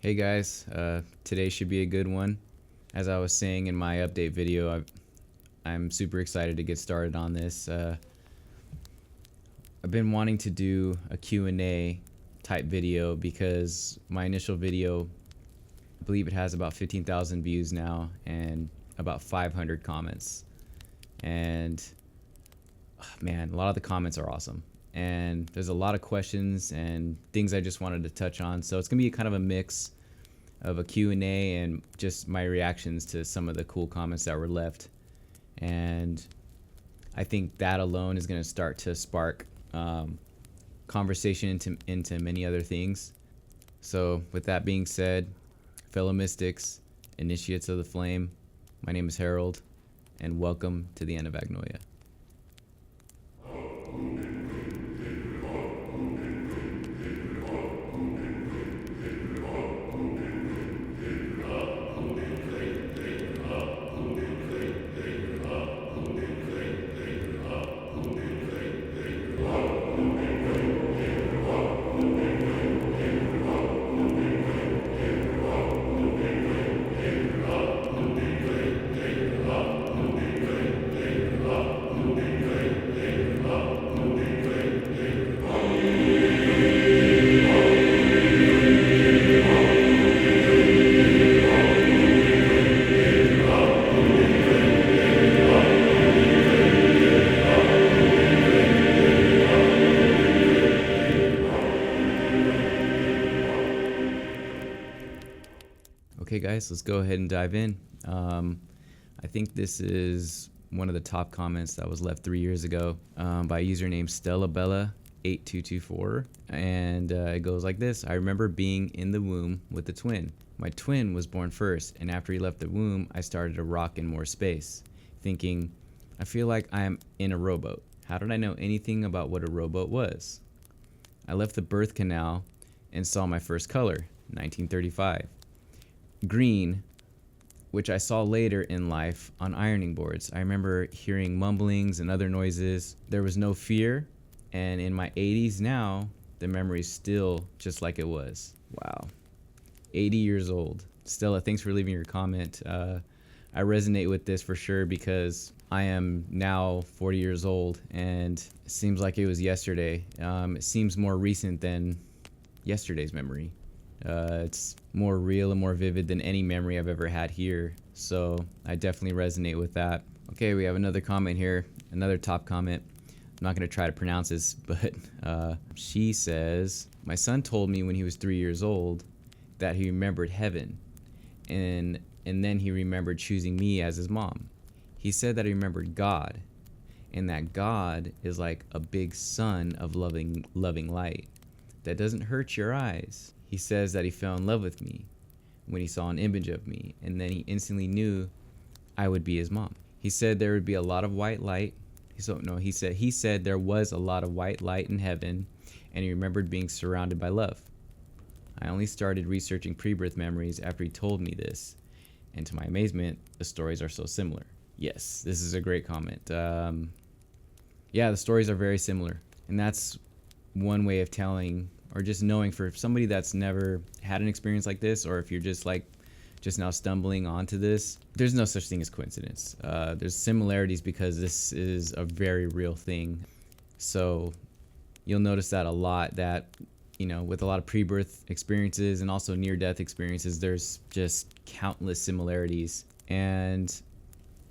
Hey guys, today should be a good one. As I was saying in my update video, I'm super excited to get started on this. I've been wanting to do a Q&A type video because my initial video, I believe it has about 15,000 views now and about 500 comments. And man, a lot of the comments are awesome. And there's a lot of questions and things I just wanted to touch on. So it's gonna be kind of a mix of a Q&A and just my reactions to some of the cool comments that were left. And I think that alone is gonna start to spark conversation into many other things. So with that being said, fellow mystics, initiates of the flame, my name is Harold, and welcome to the end of Agnoia. Okay guys, let's go ahead and dive in. I think this is one of the top comments that was left 3 years ago by username StellaBella8224, and it goes like this. I remember being in the womb with the twin. My twin was born first, and after he left the womb, I started to rock in more space, thinking, I feel like I am in a rowboat. How did I know anything about what a rowboat was? I left the birth canal and saw my first color, 1935. Green, which I saw later in life on ironing boards. I remember hearing mumblings and other noises. There was no fear, and in my 80s now, the memory's still just like it was. Wow. 80 years old. Stella, thanks for leaving your comment. I resonate with this for sure because I am now 40 years old, and it seems like it was yesterday. It seems more recent than yesterday's memory. It's more real and more vivid than any memory I've ever had here, so I definitely resonate with that. Okay, we have another comment here, another top comment. I'm not going to try to pronounce this, but she says, my son told me when he was 3 years old that he remembered heaven, and then he remembered choosing me as his mom. He said that he remembered God, and that God is like a big sun of loving light that doesn't hurt your eyes. He says that he fell in love with me when he saw an image of me, and then he instantly knew I would be his mom. He said there would be a lot of white light. He said there was a lot of white light in heaven, and he remembered being surrounded by love. I only started researching pre-birth memories after he told me this, and to my amazement, the stories are so similar. Yes, this is a great comment. Yeah, the stories are very similar, and that's one way of telling, or just knowing, for somebody that's never had an experience like this, or if you're just now stumbling onto this, there's no such thing as coincidence. There's similarities because this is a very real thing. So you'll notice that a lot, that, you know, with a lot of pre-birth experiences and also near-death experiences, there's just countless similarities. And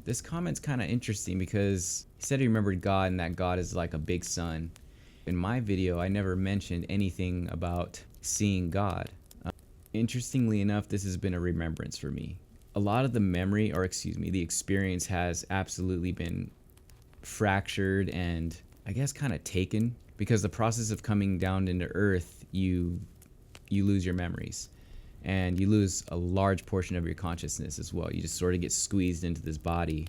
this comment's kind of interesting because he said he remembered God and that God is like a big sun. In my video, I never mentioned anything about seeing God. Interestingly enough, this has been a remembrance for me. A lot of the memory, or excuse me, the experience has absolutely been fractured and I guess kind of taken, because the process of coming down into earth, you lose your memories and you lose a large portion of your consciousness as well. You just sort of get squeezed into this body,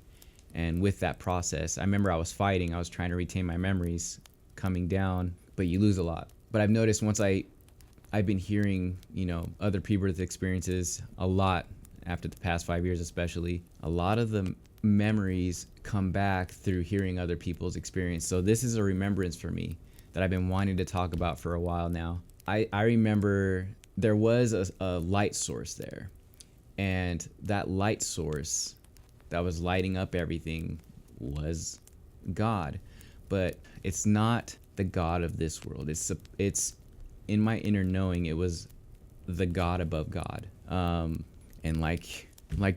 and with that process, I remember I was trying to retain my memories coming down, but you lose a lot. But I've noticed once I've been hearing, you know, other pre-birth experiences a lot after the past 5 years, especially, a lot of the memories come back through hearing other people's experience. So this is a remembrance for me that I've been wanting to talk about for a while now. I remember there was a light source there, and that light source that was lighting up everything was God. But it's not the God of this world. It's in my inner knowing, it was the God above God. And like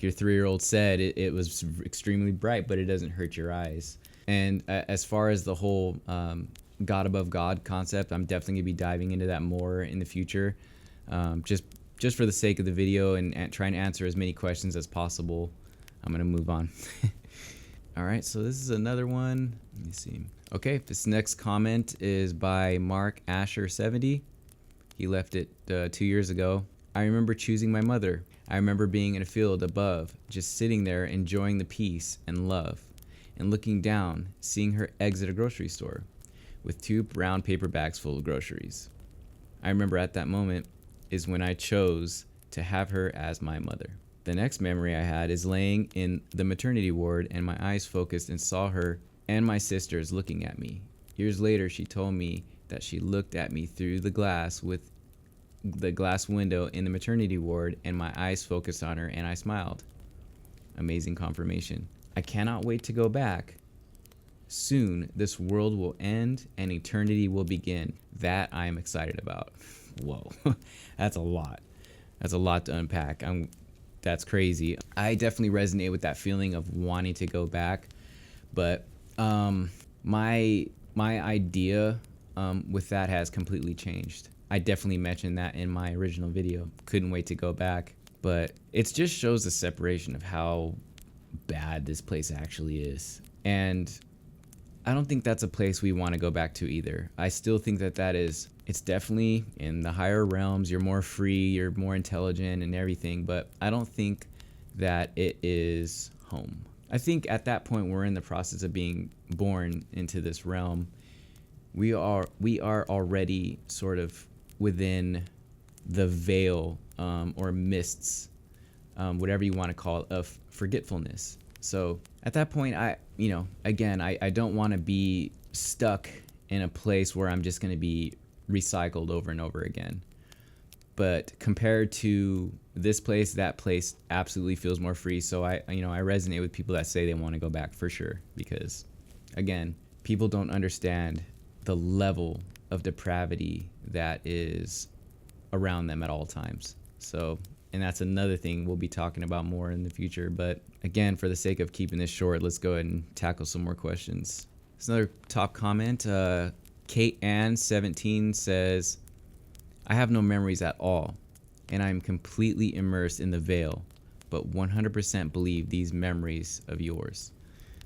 your 3-year-old said, it was extremely bright, but it doesn't hurt your eyes. And as far as the whole God above God concept, I'm definitely gonna be diving into that more in the future. Just for the sake of the video and trying to answer as many questions as possible, I'm gonna move on. All right, so this is another one. Let me see. Okay, this next comment is by Mark Asher 70. He left it 2 years ago. I remember choosing my mother. I remember being in a field above, just sitting there enjoying the peace and love, and looking down, seeing her exit a grocery store with 2 brown paper bags full of groceries. I remember at that moment is when I chose to have her as my mother. The next memory I had is laying in the maternity ward, and my eyes focused and saw her and my sisters looking at me. Years later, she told me that she looked at me through the glass with the glass window in the maternity ward, and my eyes focused on her and I smiled. Amazing confirmation. I cannot wait to go back. Soon, this world will end and eternity will begin. That I am excited about. Whoa, that's a lot. That's a lot to unpack. That's crazy. I definitely resonate with that feeling of wanting to go back, but my idea with that has completely changed. I definitely mentioned that in my original video. Couldn't wait to go back, but it just shows the separation of how bad this place actually is. And I don't think that's a place we want to go back to either. I still think it's definitely in the higher realms. You're more free, you're more intelligent and everything, but I don't think that it is home. I think at that point we're in the process of being born into this realm. We are already sort of within the veil or mists, whatever you want to call it, of forgetfulness. So at that point, I don't want to be stuck in a place where I'm just going to be recycled over and over again. But compared to this place, that place absolutely feels more free. So I resonate with people that say they want to go back for sure, because again, people don't understand the level of depravity that is around them at all times. So, and that's another thing we'll be talking about more in the future. But again, for the sake of keeping this short, let's go ahead and tackle some more questions. There's another top comment. Kate Ann 17 says, I have no memories at all, and I'm completely immersed in the veil, but 100% believe these memories of yours.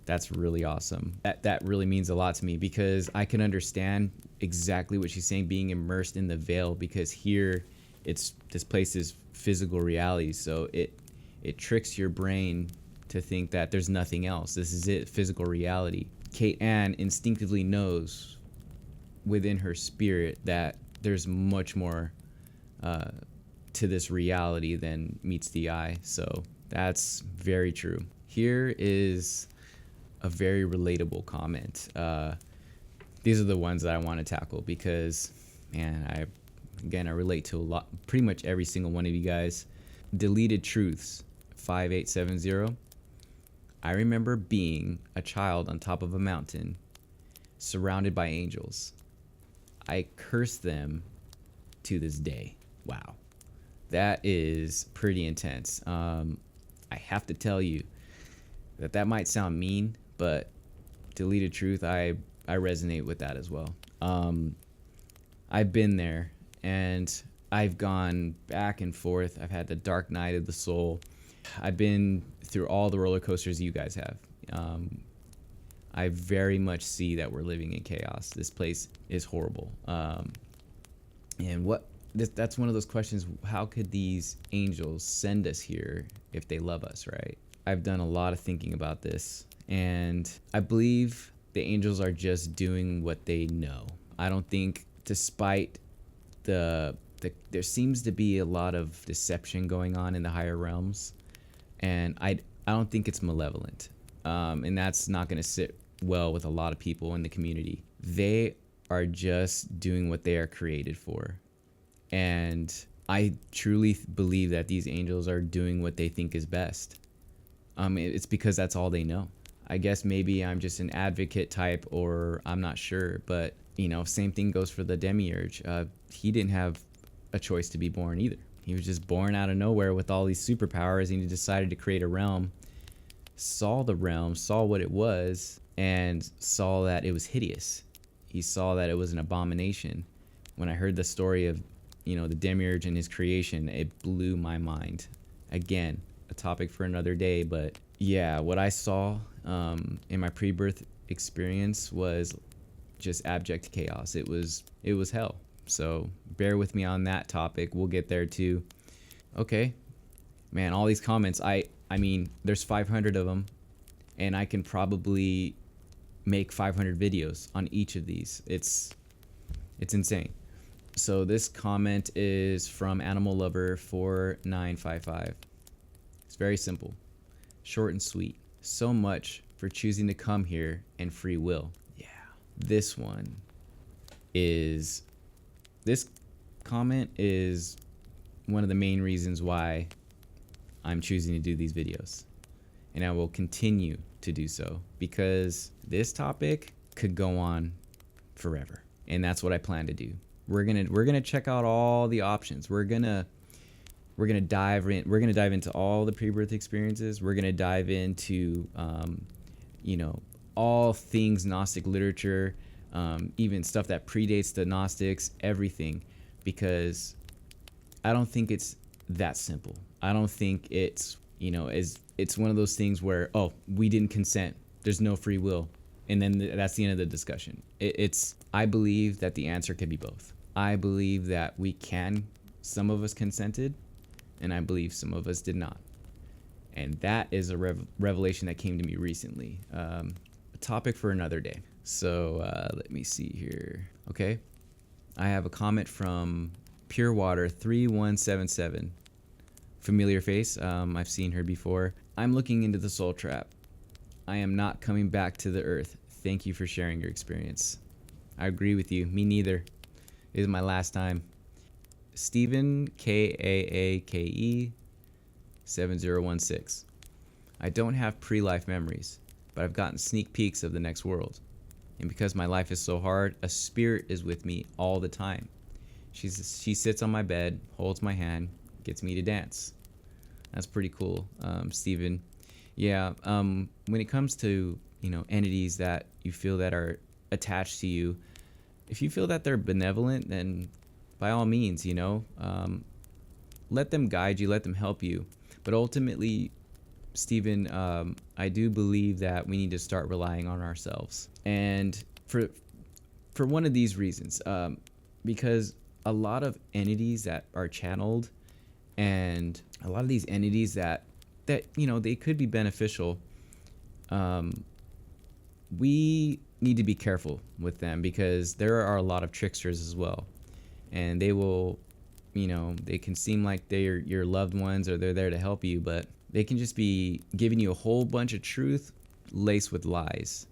That's really awesome. That really means a lot to me, because I can understand exactly what she's saying, being immersed in the veil, because here this place is physical reality, so it tricks your brain to think that there's nothing else. This is it, physical reality. Kate Ann instinctively knows within her spirit that there's much more to this reality than meets the eye. So that's very true. Here is a very relatable comment. These are the ones that I want to tackle because, man, I relate to pretty much every single one of you guys. Deleted Truths 5870. I remember being a child on top of a mountain, surrounded by angels. I curse them to this day. Wow. That is pretty intense. I have to tell you that might sound mean, but Deleted Truth, I resonate with that as well. I've been there, and I've gone back and forth. I've had the dark night of the soul. I've been through all the roller coasters you guys have. I very much see that we're living in chaos. This place is horrible. And that's one of those questions. How could these angels send us here if they love us, right? I've done a lot of thinking about this, and I believe the angels are just doing what they know. I don't think, despite there seems to be a lot of deception going on in the higher realms, and I don't think it's malevolent, and that's not going to sit well with a lot of people in the community. They are just doing what they are created for, and I truly believe that these angels are doing what they think is best. It's because that's all they know. I guess maybe I'm just an advocate type, or I'm not sure. But, you know, same thing goes for the demiurge. He didn't have a choice to be born either. He was just born out of nowhere with all these superpowers, and he decided to create a realm, saw the realm, saw what it was, and saw that it was hideous. He saw that it was an abomination. When I heard the story of, you know, the demiurge and his creation, it blew my mind. Again, a topic for another day, but yeah, what I saw in my pre-birth experience was just abject chaos. It was hell. So bear with me on that topic. We'll get there too. Okay, man, all these comments. I mean, there's 500 of them, and I can probably make 500 videos on each of these. It's insane. So this comment is from Animal Lover 4955. It's very simple, short and sweet. So much for choosing to come here and free will. Yeah. This comment is one of the main reasons why I'm choosing to do these videos. And I will continue to do so, because this topic could go on forever. And that's what I plan to do. We're gonna check out all the options. We're gonna dive into all the pre-birth experiences. We're gonna dive into you know, all things Gnostic literature, even stuff that predates the Gnostics, everything, because I don't think it's that simple. I don't think it's, you know, it's one of those things where, oh, we didn't consent, there's no free will, and then that's the end of the discussion. I believe that the answer could be both. I believe that some of us consented, and I believe some of us did not. And that is a revelation that came to me recently. A topic for another day. So let me see here. Okay, I have a comment from Pure Water 3177. Familiar face. I've seen her before. I'm looking into the soul trap. I am not coming back to the earth. Thank you for sharing your experience. I agree with you. Me neither. This is my last time. Stephen Kaake 7016. I don't have pre-life memories, but I've gotten sneak peeks of the next world. And because my life is so hard, a spirit is with me all the time. She sits on my bed, holds my hand, gets me to dance. That's pretty cool, Stephen. Yeah, when it comes to, you know, entities that you feel that are attached to you, if you feel that they're benevolent, then by all means, you know, let them guide you, let them help you. But ultimately, Stephen, I do believe that we need to start relying on ourselves. And for one of these reasons, because a lot of entities that are channeled, and a lot of these entities that you know, they could be beneficial, we need to be careful with them, because there are a lot of tricksters as well, and they will, you know, they can seem like they're your loved ones or they're there to help you, but they can just be giving you a whole bunch of truth laced with lies.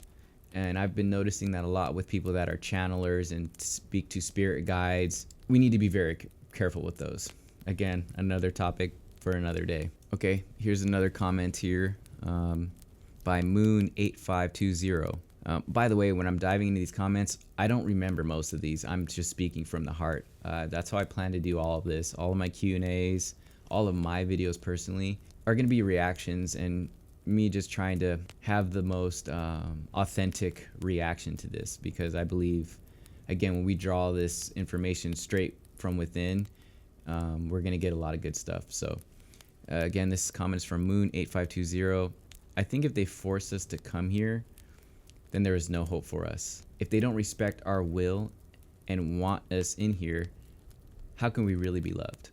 And I've been noticing that a lot with people that are channelers and speak to spirit guides. We need to be very careful with those. Again, another topic for another day. Okay, here's another comment here by Moon8520. By the way, when I'm diving into these comments, I don't remember most of these. I'm just speaking from the heart. That's how I plan to do all of this. All of my Q&As, all of my videos personally are going to be reactions, and me just trying to have the most authentic reaction to this, because I believe, again, when we draw this information straight from within, we're going to get a lot of good stuff. So again, this comment is from Moon8520. I think if they force us to come here, then there is no hope for us. If they don't respect our will and want us in here, how can we really be loved?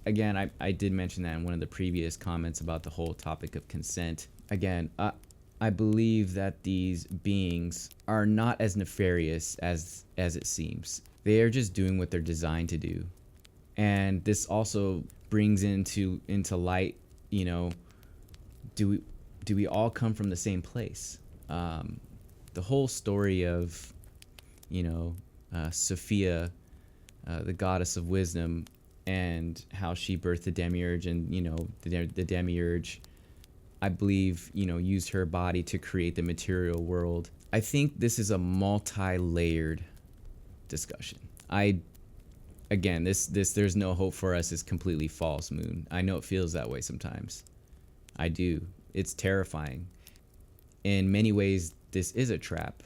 Again, I did mention that in one of the previous comments about the whole topic of consent. Again, I believe that these beings are not as nefarious as it seems. They are just doing what they're designed to do. And this also brings into light, you know, do we all come from the same place? The whole story of, you know, Sophia, the goddess of wisdom, and how she birthed the demiurge, and the demiurge, I believe, used her body to create the material world. I think this is a multi-layered discussion. Again, this there's no hope for us is completely false, Moon. I know it feels that way sometimes. I do. It's terrifying. In many ways, this is a trap,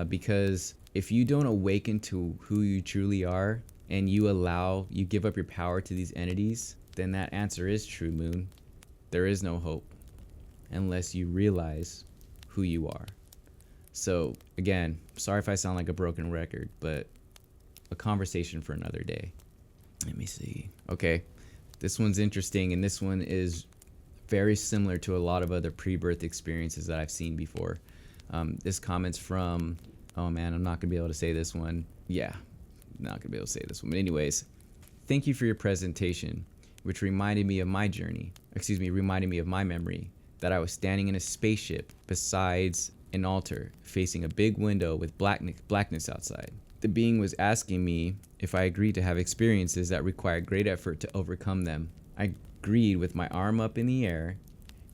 because if you don't awaken to who you truly are, and you give up your power to these entities, then that answer is true, Moon. There is no hope unless you realize who you are. So again, sorry if I sound like a broken record, but a conversation for another day. Let me see. Okay, this one's interesting, and this one is very similar to a lot of other pre-birth experiences that I've seen before. This comment's from, oh man, I'm not gonna be able to say this one. Yeah, not gonna be able to say this one. But anyways, thank you for your presentation, which reminded me of my journey. Reminded me of my memory that I was standing in a spaceship besides an altar, facing a big window with blackness outside. The being was asking me if I agreed to have experiences that required great effort to overcome them. I agreed with my arm up in the air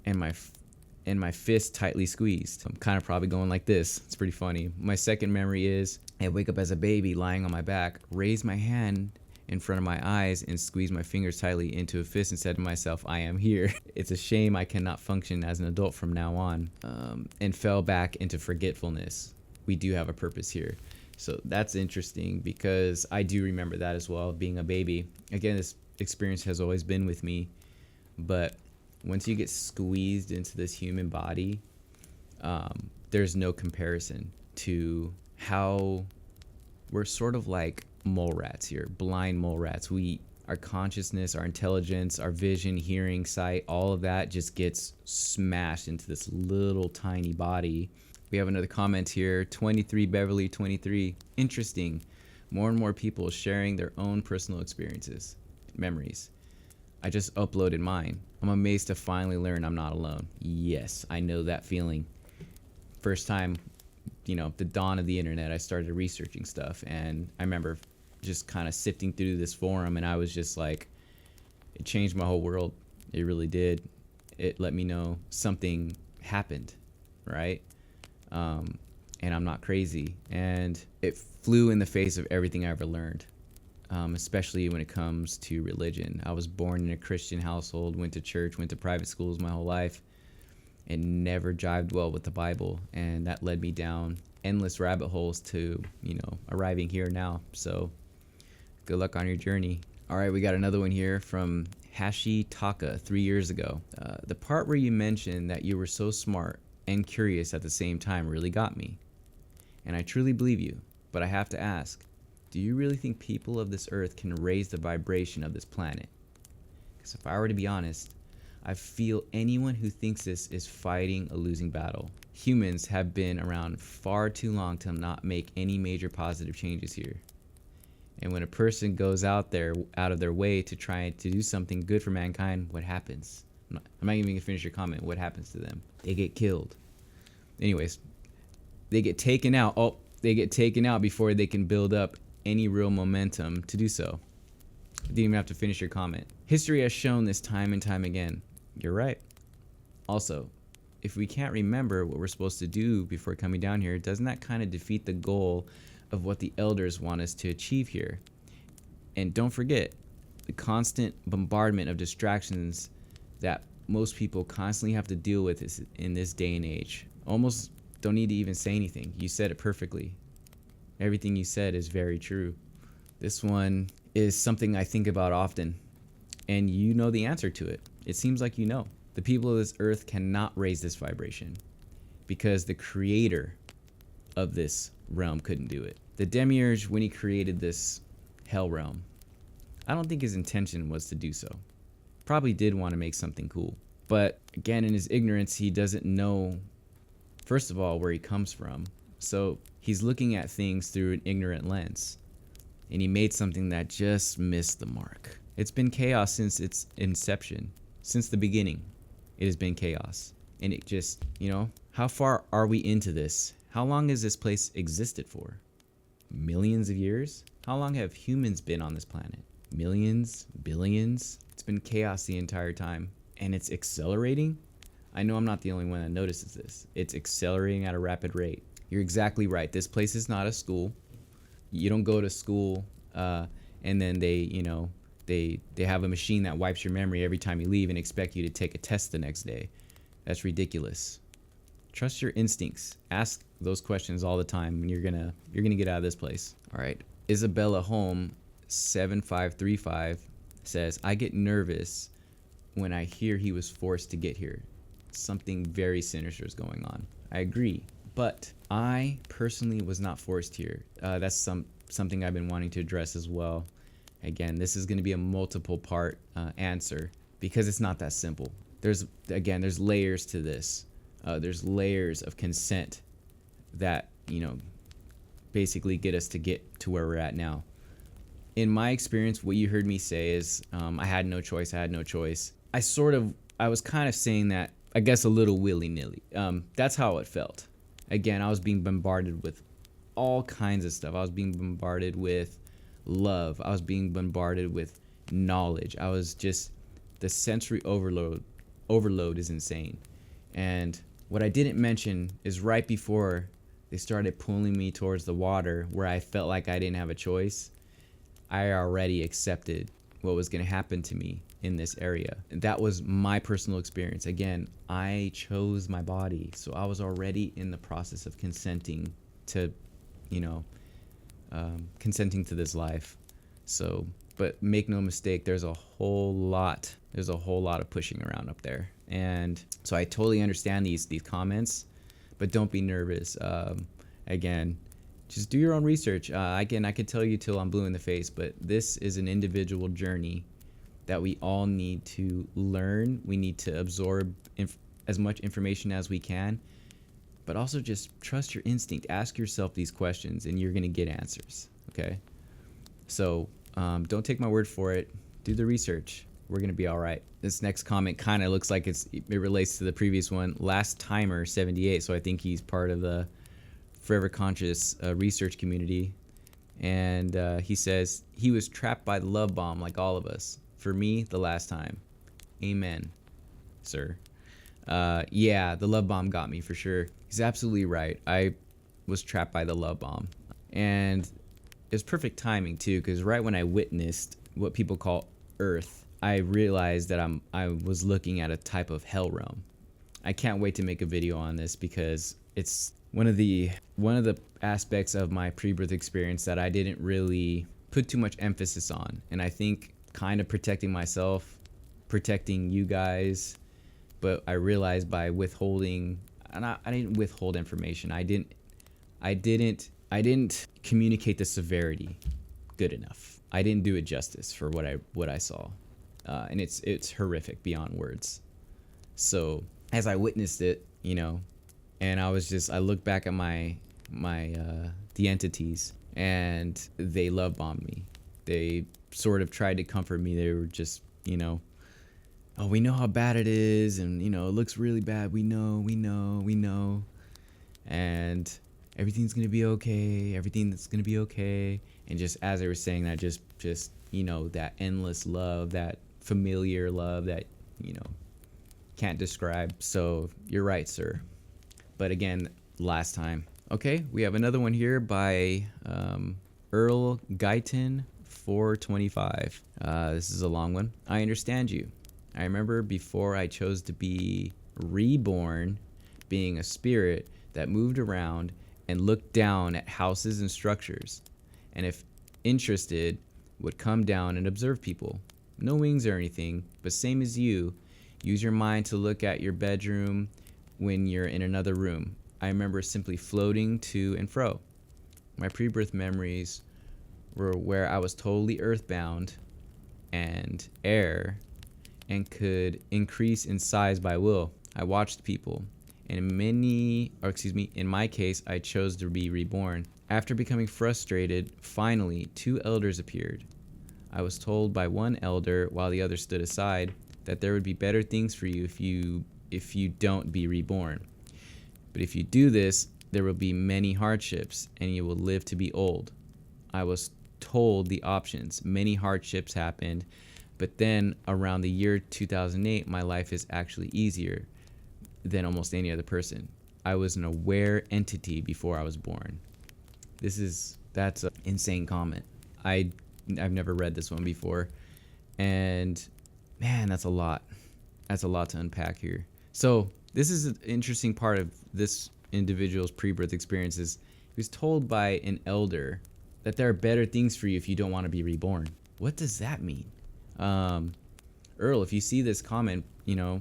and my fist tightly squeezed. I'm kind of probably going like this. It's pretty funny. My second memory is I wake up as a baby lying on my back, raise my hand in front of my eyes and squeeze my fingers tightly into a fist and said to myself, I am here. It's a shame I cannot function as an adult from now on, and fell back into forgetfulness. We do have a purpose here. So that's interesting because I do remember that as well, being a baby. Again, this experience has always been with me, but once you get squeezed into this human body, there's no comparison to how we're sort of like mole rats here, blind mole rats. Our consciousness, our intelligence, our vision, hearing, sight, all of that just gets smashed into this little tiny body. We have another comment here, 23 Beverly 23. Interesting. More and more people sharing their own personal experiences, memories. I just uploaded mine. I'm amazed to finally learn I'm not alone. Yes, I know that feeling. First time, the dawn of the internet, I started researching stuff, and I remember just kind of sifting through this forum, and I was just like, it changed my whole world. It really did. It let me know something happened, right? And I'm not crazy. And it flew in the face of everything I ever learned, especially when it comes to religion. I was born in a Christian household, went to church, went to private schools my whole life, and never jived well with the Bible. And that led me down endless rabbit holes to, arriving here now. So good luck on your journey. All right, we got another one here from Hashi Taka 3 years ago. The part where you mentioned that you were so smart and curious at the same time really got me. And I truly believe you, but I have to ask, do you really think people of this earth can raise the vibration of this planet? Because if I were to be honest, I feel anyone who thinks this is fighting a losing battle. Humans have been around far too long to not make any major positive changes here. And when a person goes out of their way to try to do something good for mankind, what happens? I'm not even gonna finish your comment. What happens to them? They get killed. Anyways, they get taken out. Oh, they get taken out before they can build up any real momentum to do so. You didn't even have to finish your comment. History has shown this time and time again. You're right. Also, if we can't remember what we're supposed to do before coming down here, doesn't that kind of defeat the goal of what the elders want us to achieve here? And don't forget, the constant bombardment of distractions that most people constantly have to deal with in this day and age. Almost don't need to even say anything. You said it perfectly. Everything you said is very true. This one is something I think about often, and you know the answer to it. It seems like you know. The people of this earth cannot raise this vibration because the creator of this realm couldn't do it. The demiurge, when he created this hell realm, I don't think his intention was to do so. Probably did want to make something cool. But again, in his ignorance, he doesn't know, first of all, where he comes from. So he's looking at things through an ignorant lens. And he made something that just missed the mark. It's been chaos since its inception. Since the beginning, it has been chaos. And it just, how far are we into this? How long has this place existed for? Millions of years? How long have humans been on this planet? millions, billions. It's been chaos the entire time, and it's accelerating. I know I'm not the only one that notices this. It's accelerating at a rapid rate. You're exactly right. This place is not a school. You don't go to school and then they have a machine that wipes your memory every time you leave and expect you to take a test the next day. That's ridiculous. Trust your instincts. Ask those questions all the time, and you're gonna get out of this place. All right. Isabella Holm 7535 says, I get nervous when I hear he was forced to get here. Something very sinister is going on. I agree, but I personally was not forced here. That's something I've been wanting to address as well. Again, this is going to be a multiple part answer because it's not that simple. There's layers to this. There's layers of consent that, basically get us to get to where we're at now. In my experience, what you heard me say is I had no choice. I was kind of saying that, I guess, a little willy-nilly. That's how it felt. Again, I was being bombarded with all kinds of stuff. I was being bombarded with love. I was being bombarded with knowledge. The sensory overload is insane. And what I didn't mention is right before they started pulling me towards the water, where I felt like I didn't have a choice, I already accepted what was going to happen to me in this area. That was my personal experience. Again, I chose my body, so I was already in the process of consenting to this life. So, but make no mistake, there's a whole lot of pushing around up there. And so I totally understand these comments, but don't be nervous. Again, just do your own research. I could tell you till I'm blue in the face, but this is an individual journey that we all need to learn. We need to absorb as much information as we can, but also just trust your instinct. Ask yourself these questions, and you're going to get answers. Okay? So don't take my word for it. Do the research. We're going to be all right. This next comment kind of looks like it relates to the previous one. Last Timer 78. So I think he's part of the Forever Conscious research community. And he says, he was trapped by the love bomb like all of us. For me, the last time. Amen, sir. Yeah, the love bomb got me for sure. He's absolutely right. I was trapped by the love bomb. And it was perfect timing too, because right when I witnessed what people call Earth, I realized that I was looking at a type of hell realm. I can't wait to make a video on this because it's one of the aspects of my pre-birth experience that I didn't really put too much emphasis on. And I think kind of protecting myself, protecting you guys, but I realized by withholding, and I didn't withhold information. I didn't communicate the severity good enough. I didn't do it justice for what I saw. And it's horrific beyond words. So as I witnessed it, and I looked back at the entities, and they love bombed me. They sort of tried to comfort me. They were just, oh, we know how bad it is, and it looks really bad. We know. And everything's gonna be okay. Everything's gonna be okay. And just as they were saying that, just that endless love, that familiar love that can't describe. So you're right, sir. But again, last time. Okay, we have another one here by Earl Guyton 425. This is a long one. I understand you. I remember before I chose to be reborn, being a spirit that moved around and looked down at houses and structures, and if interested, would come down and observe people. No wings or anything, but same as you, use your mind to look at your bedroom when you're in another room. I remember simply floating to and fro. My pre-birth memories were where I was totally earthbound and air and could increase in size by will. I watched people, and in my case, I chose to be reborn. After becoming frustrated, finally, 2 elders appeared. I was told by one elder, while the other stood aside, that there would be better things for you if you don't be reborn. But if you do this, there will be many hardships, and you will live to be old. I was told the options. Many hardships happened, but then around the year 2008, my life is actually easier than almost any other person. I was an aware entity before I was born. That's an insane comment. I've never read this one before, and man, that's a lot. That's a lot to unpack here. So this is an interesting part of this individual's pre-birth experiences. He was told by an elder that there are better things for you if you don't want to be reborn. What does that mean? Earl, if you see this comment, or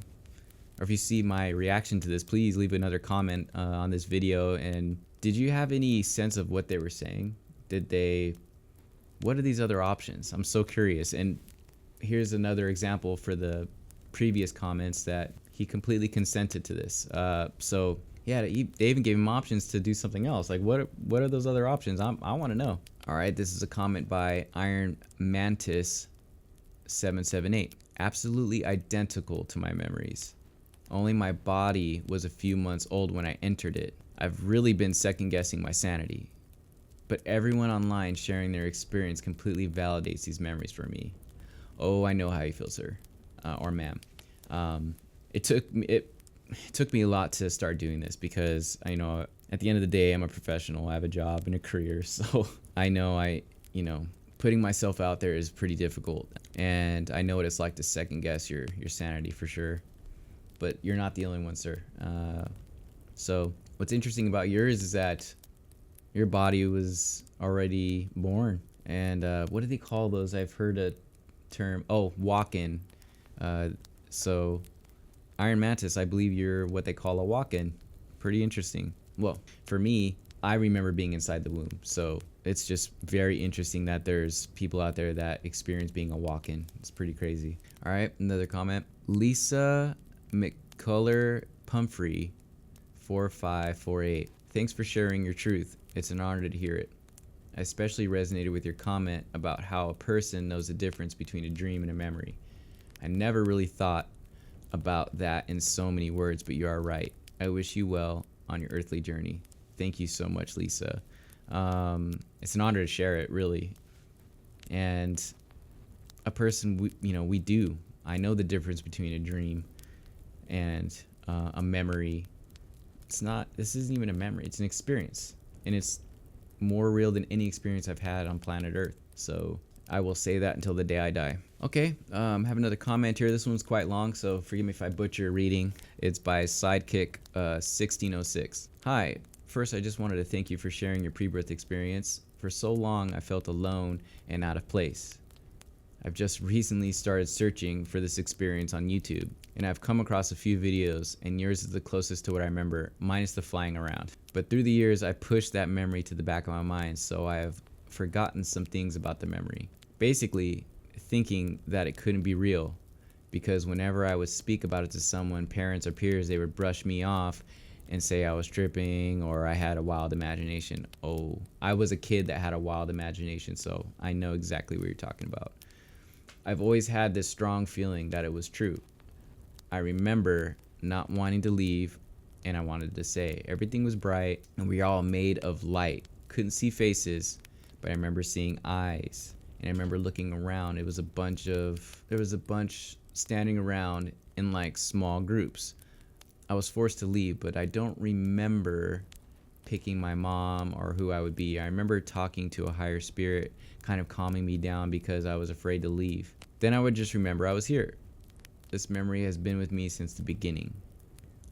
if you see my reaction to this, please leave another comment on this video. And did you have any sense of what they were saying? What are these other options? I'm so curious. And here's another example for the previous comments that he completely consented to this. So yeah, they even gave him options to do something else. Like what are those other options? I want to know. All right, this is a comment by Iron Mantis 778. Absolutely identical to my memories. Only my body was a few months old when I entered it. I've really been second guessing my sanity. But everyone online sharing their experience completely validates these memories for me. Oh, I know how you feel, sir, or ma'am. It took me a lot to start doing this because at the end of the day, I'm a professional. I have a job and a career, so I know putting myself out there is pretty difficult, and I know what it's like to second guess your sanity for sure. But you're not the only one, sir. So what's interesting about yours is that your body was already born, and what do they call those? I've heard a term. Oh, walk-in. So Iron Mantis, I believe you're what they call a walk-in. Pretty interesting. Well, for me, I remember being inside the womb, so it's just very interesting that there's people out there that experience being a walk-in. It's pretty crazy. All right, another comment. Lisa McCuller Pumphrey 4548. Thanks for sharing your truth. It's an honor to hear it. I especially resonated with your comment about how a person knows the difference between a dream and a memory. I never really thought about that in so many words, but you are right. I wish you well on your earthly journey. Thank you so much, Lisa. It's an honor to share it, really. And a person, we do. I know the difference between a dream and a memory. This isn't even a memory. It's an experience. And it's more real than any experience I've had on planet Earth. So I will say that until the day I die. Okay, have another comment here. This one's quite long, so forgive me if I butcher reading. It's by Sidekick 1606. Hi, first I just wanted to thank you for sharing your pre-birth experience. For so long I felt alone and out of place. I've just recently started searching for this experience on YouTube, and I've come across a few videos, and yours is the closest to what I remember, minus the flying around. But through the years, I pushed that memory to the back of my mind, so I have forgotten some things about the memory. Basically, thinking that it couldn't be real, because whenever I would speak about it to someone, parents or peers, they would brush me off and say I was tripping or I had a wild imagination. Oh, I was a kid that had a wild imagination, so I know exactly what you're talking about. I've always had this strong feeling that it was true. I remember not wanting to leave, and I wanted to say everything was bright and we were all made of light. Couldn't see faces, but I remember seeing eyes, and I remember looking around. There was a bunch standing around in like small groups. I was forced to leave, but I don't remember picking my mom or who I would be. I remember talking to a higher spirit, kind of calming me down because I was afraid to leave. Then I would just remember I was here. This memory has been with me since the beginning.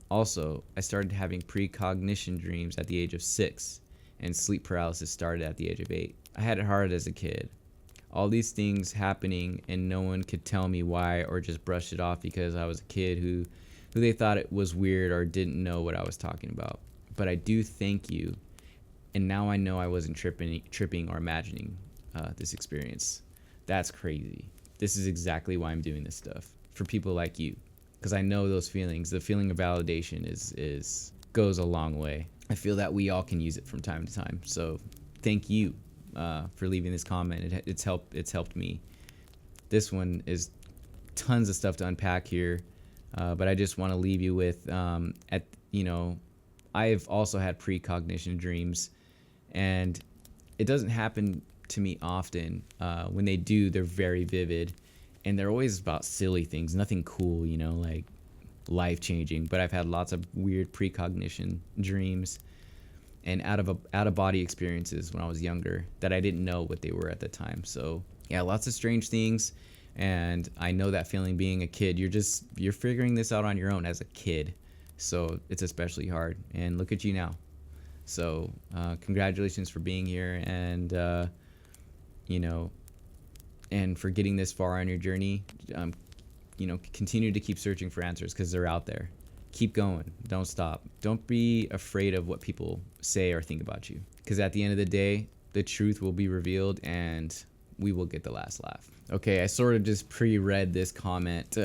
Also, I started having precognition dreams at the age of 6, and sleep paralysis started at the age of 8. I had it hard as a kid. All these things happening, and no one could tell me why or just brush it off because I was a kid who they thought it was weird or didn't know what I was talking about. But I do thank you, and now I know I wasn't tripping or imagining this experience. That's crazy. This is exactly why I'm doing this stuff, for people like you, because I know those feelings. The feeling of validation goes a long way. I feel that we all can use it from time to time. So thank you for leaving this comment. It's helped me. This one is tons of stuff to unpack here, but I just want to leave you with I've also had precognition dreams, and it doesn't happen to me often. When they do, they're very vivid, and they're always about silly things, nothing cool, you know, like life-changing. But I've had lots of weird precognition dreams and out of body experiences when I was younger that I didn't know what they were at the time. So yeah, lots of strange things. And I know that feeling being a kid. You're figuring this out on your own as a kid, so it's especially hard. And look at you now. So congratulations for being here, and you know, and for getting this far on your journey. You know, continue to keep searching for answers, because they're out there. Keep going. Don't stop. Don't be afraid of what people say or think about you, because at the end of the day, the truth will be revealed, and we will get the last laugh. Okay, I sort of just pre-read this comment,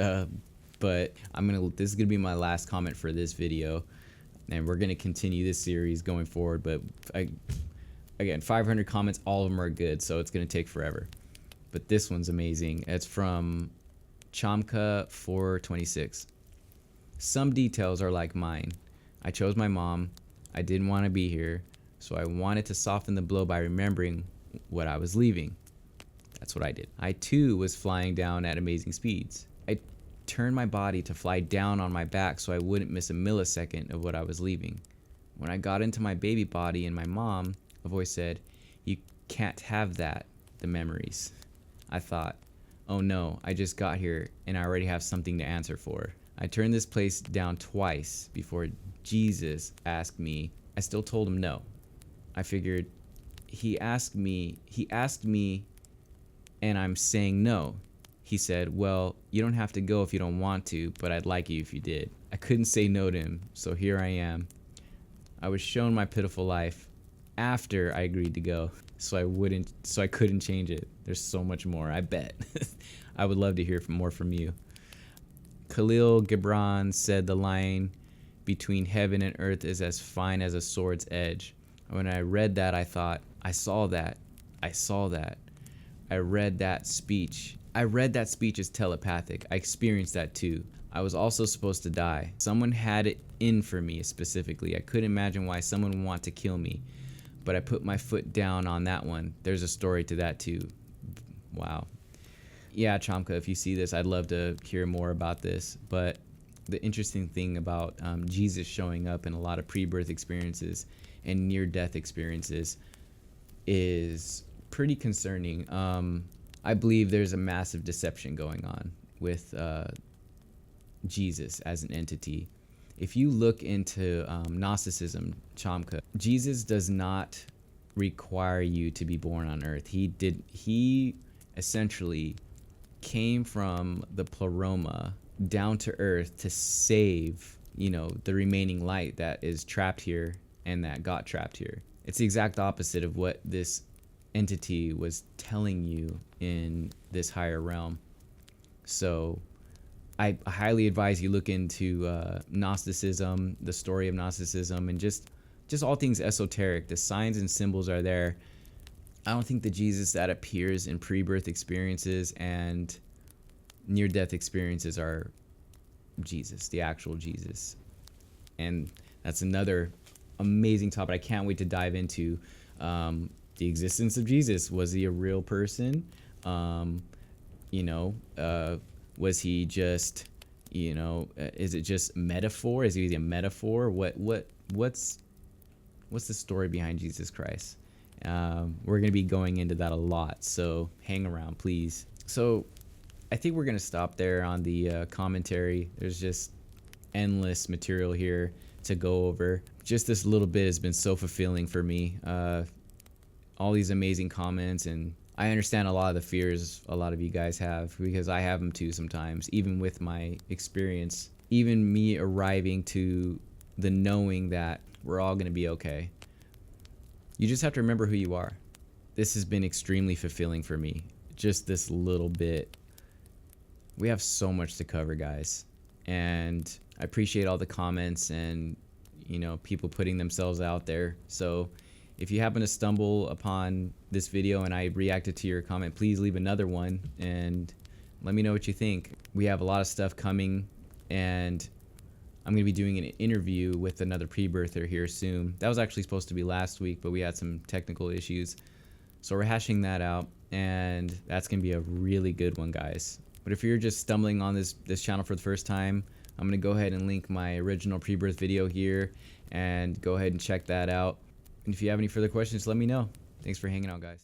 but this is gonna be my last comment for this video, and we're gonna continue this series going forward. But again, 500 comments, all of them are good, so it's gonna take forever. But this one's amazing. It's from Chamka426. Some details are like mine. I chose my mom. I didn't want to be here, so I wanted to soften the blow by remembering what I was leaving. That's what I did. I too was flying down at amazing speeds. I turned my body to fly down on my back so I wouldn't miss a millisecond of what I was leaving. When I got into my baby body and my mom, a voice said, "You can't have that, the memories." I thought, oh no, I just got here and I already have something to answer for. I turned this place down twice before Jesus asked me. I still told him no. I figured he asked me and I'm saying no. He said, well, you don't have to go if you don't want to, but I'd like you if you did. I couldn't say no to him, so here I am. I was shown my pitiful life after I agreed to go, so I couldn't change it. There's so much more, I bet. I would love to hear more from you. Khalil Gibran said the line between heaven and earth is as fine as a sword's edge. When I read that, I thought, I saw that. I read that speech as telepathic. I experienced that too. I was also supposed to die. Someone had it in for me specifically. I couldn't imagine why someone would want to kill me, but I put my foot down on that one. There's a story to that too. Wow. Yeah, Chamka, if you see this, I'd love to hear more about this. But the interesting thing about Jesus showing up in a lot of pre-birth experiences and near-death experiences is pretty concerning. I believe there's a massive deception going on with Jesus as an entity. If you look into Gnosticism, Chamka, Jesus does not require you to be born on earth. He essentially came from the pleroma down to earth to save, the remaining light that is trapped here and that got trapped here. It's the exact opposite of what this entity was telling you in this higher realm. So I highly advise you look into Gnosticism, the story of Gnosticism, and just all things esoteric. The signs and symbols are there. I don't think the Jesus that appears in pre-birth experiences and near-death experiences are Jesus, the actual Jesus. And that's another amazing topic I can't wait to dive into. The existence of Jesus. Was he a real person? Was he just, is it just metaphor? Is he a metaphor? What's the story behind Jesus Christ? We're going to be going into that a lot, so hang around, please. So I think we're going to stop there on the commentary. There's just endless material here to go over. Just this little bit has been so fulfilling for me. All these amazing comments, and I understand a lot of the fears a lot of you guys have, because I have them too sometimes, even with my experience, even me arriving to the knowing that we're all going to be okay. You just have to remember who you are. This has been extremely fulfilling for me. Just this little bit. We have so much to cover, guys. And I appreciate all the comments and, people putting themselves out there. So if you happen to stumble upon this video and I reacted to your comment, please leave another one and let me know what you think. We have a lot of stuff coming, and I'm going to be doing an interview with another pre-birther here soon. That was actually supposed to be last week, but we had some technical issues. So we're hashing that out, and that's gonna be a really good one, guys. But if you're just stumbling on this channel for the first time, I'm gonna go ahead and link my original Prebirth video here, and go ahead and check that out. And if you have any further questions, let me know. Thanks for hanging out, guys.